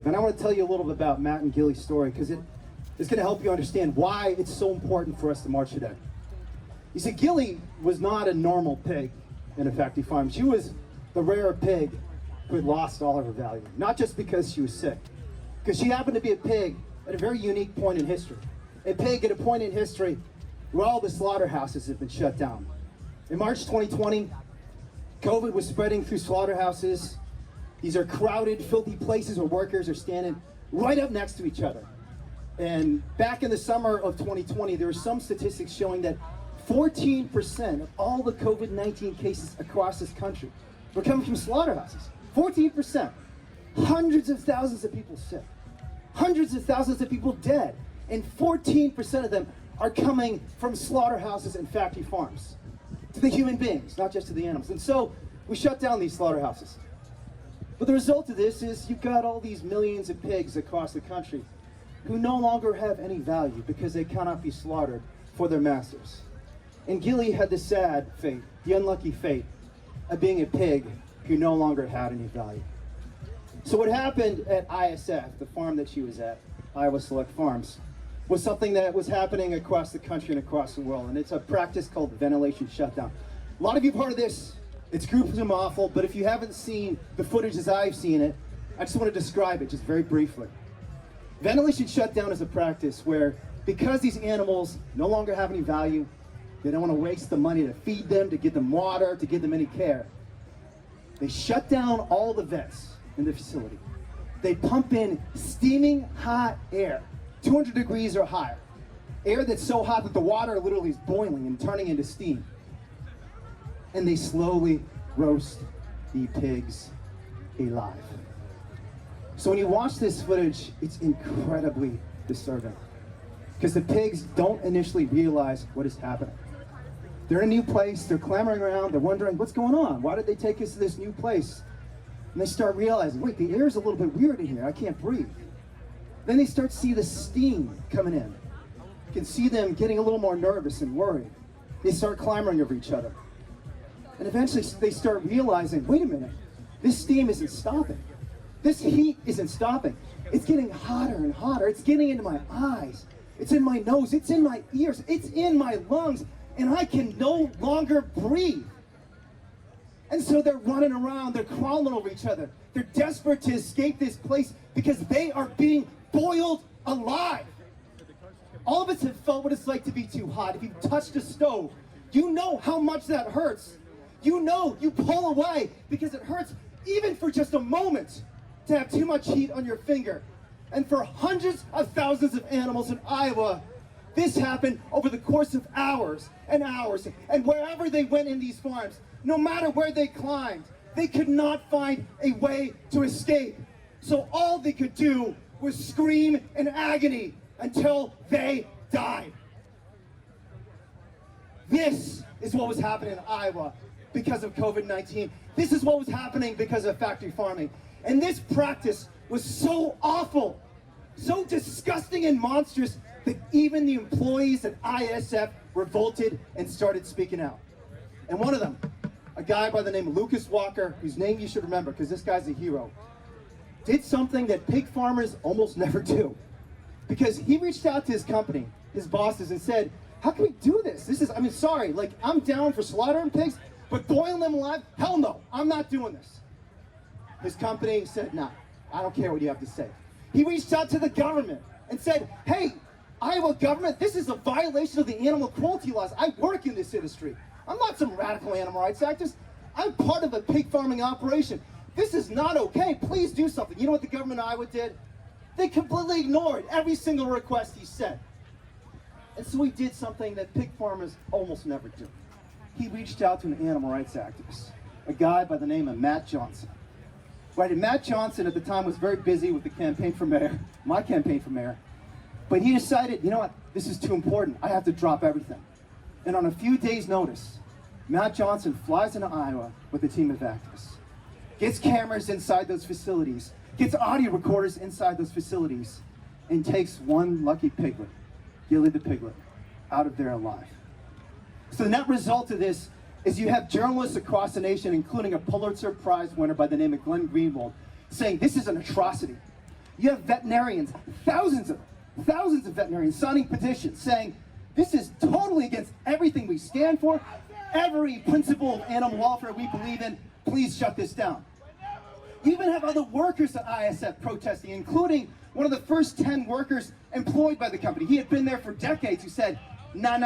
And I want to tell you a little bit about Matt and Gilly's story because it's going to help you understand why it's so important for us to march today. You see, Gilly was not a normal pig in a factory farm. She was the rare pig who had lost all of her value. Not just because she was sick, because she happened to be a pig at a very unique point in history. A pig at a point in history where all the slaughterhouses have been shut down. In March 2020, COVID was spreading through slaughterhouses. These are crowded, filthy places where workers are standing right up next to each other. And back in the summer of 2020, there were some statistics showing that 14% of all the COVID-19 cases across this country were coming from slaughterhouses. 14%. Hundreds of thousands of people sick. Hundreds of thousands of people dead. And 14% of them are coming from slaughterhouses and factory farms. To the human beings, not just to the animals. And so we shut down these slaughterhouses. But the result of this is you've got all these millions of pigs across the country who no longer have any value because they cannot be slaughtered for their masters. And Gilly had the sad fate, the unlucky fate, of being a pig who no longer had any value. So what happened at ISF, the farm that she was at, Iowa Select Farms, was something that was happening across the country and across the world. And it's a practice called ventilation shutdown. A lot of you have heard of this. It's gruesome, awful, but if you haven't seen the footage as I've seen it, I just want to describe it just very briefly. Ventilation shutdown is a practice where, because these animals no longer have any value, they don't want to waste the money to feed them, to give them water, to give them any care, they shut down all the vents in the facility. They pump in steaming hot air, 200 degrees or higher. Air that's so hot that the water literally is boiling and turning into steam. And they slowly roast the pigs alive. So when you watch this footage, it's incredibly disturbing because the pigs don't initially realize what is happening. They're in a new place, they're clamoring around, they're wondering what's going on? Why did they take us to this new place? And they start realizing, wait, the air is a little bit weird in here, I can't breathe. Then they start to see the steam coming in. You can see them getting a little more nervous and worried. They start clamoring over each other. And eventually they start realizing, wait a minute, this steam isn't stopping. This heat isn't stopping. It's getting hotter and hotter. It's getting into my eyes. It's in my nose. It's in my ears. It's in my lungs. And I can no longer breathe. And so they're running around. They're crawling over each other. They're desperate to escape this place because they are being boiled alive. All of us have felt what it's like to be too hot. If you've touched a stove, you know how much that hurts. You know you pull away because it hurts even for just a moment to have too much heat on your finger. And for hundreds of thousands of animals in Iowa, this happened over the course of hours and hours. And wherever they went in these farms, no matter where they climbed, they could not find a way to escape. So all they could do was scream in agony until they died. This is what was happening in Iowa because of COVID-19. This is what was happening because of factory farming. And this practice was so awful, so disgusting and monstrous that even the employees at ISF revolted and started speaking out. And one of them, a guy by the name of Lucas Walker, whose name you should remember because this guy's a hero, did something that pig farmers almost never do. Because he reached out to his company, his bosses, and said, how can we do this? Sorry, I'm down for slaughtering pigs, but boiling them alive? Hell no, I'm not doing this. His company said, nah, I don't care what you have to say. He reached out to the government and said, hey, Iowa government, this is a violation of the animal cruelty laws. I work in this industry. I'm not some radical animal rights activist. I'm part of a pig farming operation. This is not okay. Please do something. You know what the government of Iowa did? They completely ignored every single request he sent. And so he did something that pig farmers almost never do. He reached out to an animal rights activist, a guy by the name of Matt Johnson. Right, and Matt Johnson at the time was very busy with the campaign for mayor, my campaign for mayor. But he decided, you know what, this is too important. I have to drop everything. And on a few days' notice, Matt Johnson flies into Iowa with a team of activists, gets cameras inside those facilities, gets audio recorders inside those facilities, and takes one lucky piglet, Gilly the piglet, out of there alive. So the net result of this is you have journalists across the nation, including a Pulitzer Prize winner by the name of Glenn Greenwald, saying this is an atrocity. You have veterinarians, thousands of veterinarians signing petitions saying, this is totally against everything we stand for, every principle of animal welfare we believe in, please shut this down. You even have other workers at ISF protesting, including one of the first 10 workers employed by the company. He had been there for decades, who said, nah,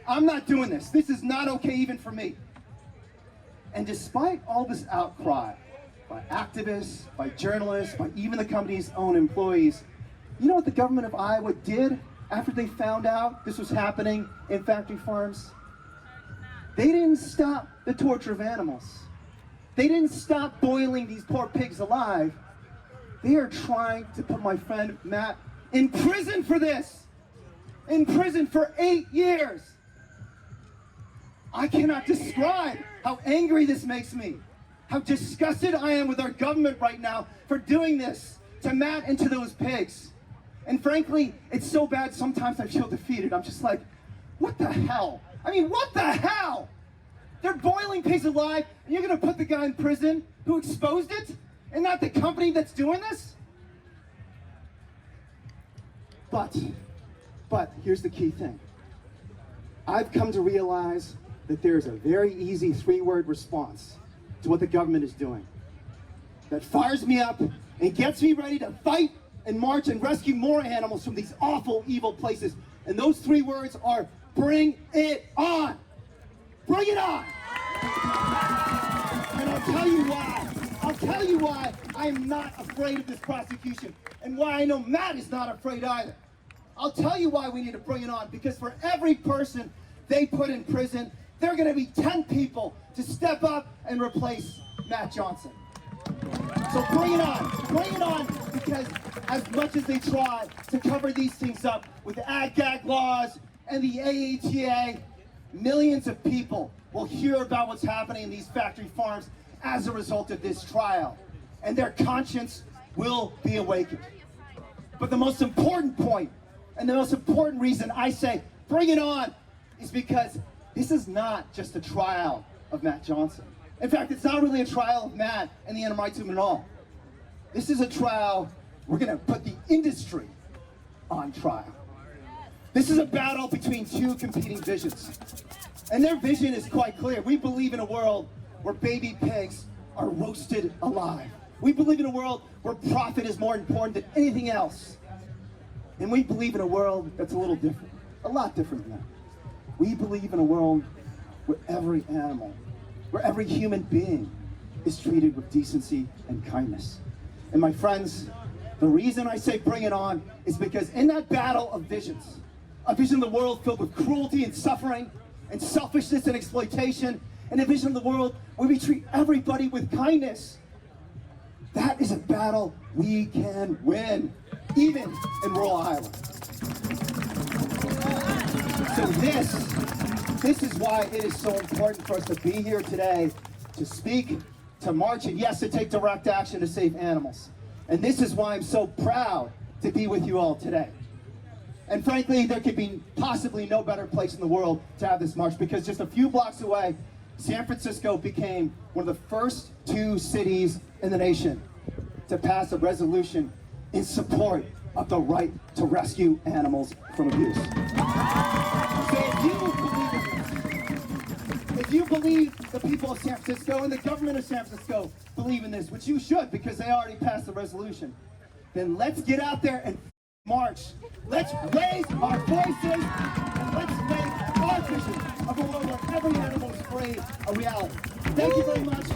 I'm not doing this. This is not okay even for me. And despite all this outcry by activists, by journalists, by even the company's own employees, you know what the government of Iowa did after they found out this was happening in factory farms? They didn't stop the torture of animals. They didn't stop boiling these poor pigs alive. They are trying to put my friend Matt in prison for this. In prison for 8 years. I cannot describe how angry this makes me. How disgusted I am with our government right now for doing this to Matt and to those pigs. And frankly, it's so bad sometimes I feel defeated. I'm just like, what the hell? I mean, what the hell? They're boiling pigs alive, and you're gonna put the guy in prison who exposed it, and not the company that's doing this? But here's the key thing. I've come to realize that there's a very easy 3-word response to what the government is doing that fires me up and gets me ready to fight and march and rescue more animals from these awful, evil places. And those 3 words are, bring it on. Bring it on. And I'll tell you why. I'll tell you why I am not afraid of this prosecution, and why I know Matt is not afraid either. I'll tell you why we need to bring it on, because for every person they put in prison, there are going to be 10 people to step up and replace Matt Johnson. So bring it on, because as much as they try to cover these things up with the ag-gag laws and the AATA, millions of people will hear about what's happening in these factory farms as a result of this trial, and their conscience will be awakened. But the most important point, and the most important reason I say bring it on, is because this is not just a trial of Matt Johnson. In fact, it's not really a trial of Matt and the animal rights movement at all. This is a trial, we're gonna put the industry on trial. This is a battle between 2 competing visions. And their vision is quite clear. We believe in a world where baby pigs are roasted alive. We believe in a world where profit is more important than anything else. And we believe in a world that's a little different, a lot different than that. We believe in a world where every animal, where every human being is treated with decency and kindness. And my friends, the reason I say bring it on is because in that battle of visions, a vision of the world filled with cruelty and suffering and selfishness and exploitation, and a vision of the world where we treat everybody with kindness, that is a battle we can win, even in rural Iowa. So this is why it is so important for us to be here today, to speak, to march, and yes, to take direct action to save animals. And this is why I'm so proud to be with you all today. And frankly, there could be possibly no better place in the world to have this march, because just a few blocks away, San Francisco became one of the first 2 cities in the nation to pass a resolution in support of the right to rescue animals from abuse. So if you believe the people of San Francisco and the government of San Francisco believe in this, which you should because they already passed the resolution, then let's get out there and march. Let's raise our voices, and let's make our vision of a world where every animal is free a reality. Thank you very much.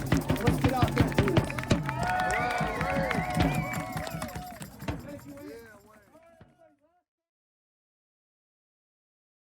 Let's get out there.